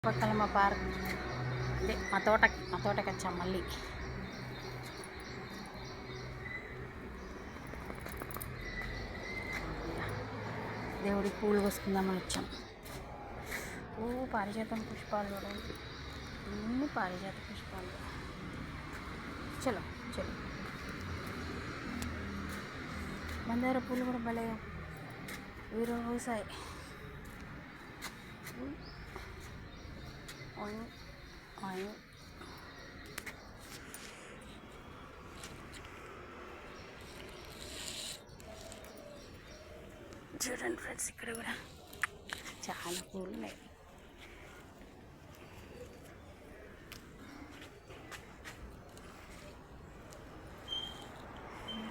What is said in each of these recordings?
పక్కన మా పార్క్ అంటే మా తోటకి వచ్చాం మళ్ళీ. దేవుడికి పూలు కోసుకుందామని వచ్చాం. పారిజాతం పుష్పాలు చూడండి, అన్ని పారిజాత పుష్పాలు. చలో చలో, మందార పూలు కూడా భలే విరవసాయి. చూడండి ఫ్రెండ్స్, ఇక్కడ కూడా చాలా పూలు ఉన్నాయి.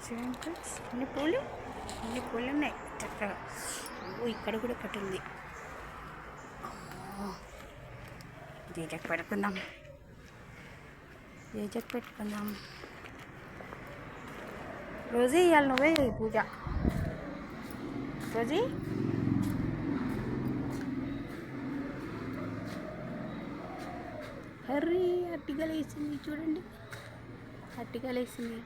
చూడండి ఫ్రెండ్స్, అన్ని పూలు ఉన్నాయి చక్కగా. ఇక్కడ కూడా ఒకటి ఉంది. జేజకు పెట్టుకుందాం. రోజీ ఇవాళ నువ్వే పూజ. రోజీ హర్రీ అట్టికలు వేసింది చూడండి, అట్టికలు వేసింది.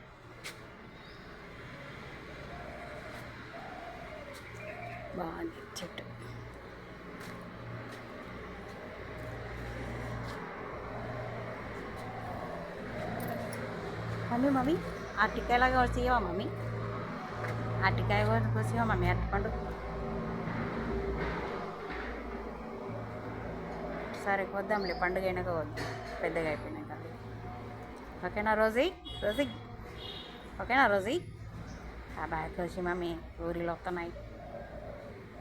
బాగుంది చెట్టు. మమ్మీ అరటికాయలాగా వస్తావా మమ్మీ? అరటికాయ కోసేవా మమ్మీ? అరటిపండు సరే వద్దాంలే, పండుగ అయినాక వద్దాం, పెద్దగా అయిపోయినాక. ఓకేనా రోజీ? ఓకేనా రోజీ? బాగా కోసి మమ్మీ, ఊరిలో వస్తున్నాయి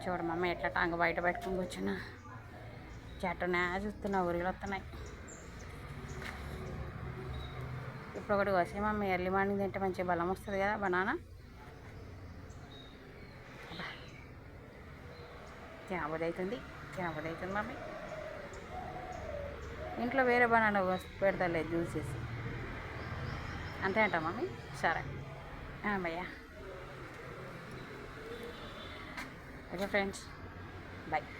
చూడ మమ్మీ. ఎట్లా టాంగ బయట పెట్టుకుని కూర్చున్నా, చెట్టునే చూస్తున్నా, ఊరిలో వస్తున్నాయి. ఇప్పుడు ఒకటి కోసి మమ్మీ, ఎర్లీ మార్నింగ్ తింటే మంచిగా బలం వస్తుంది కదా బనానా. తినబుద్ధి అవుతుంది మమ్మీ. ఇంట్లో వేరే బనానా పెడతాలే జ్యూస్ చేసి, అంతే అంట మమ్మీ. సరే భయ్యా. Okay friends, bye.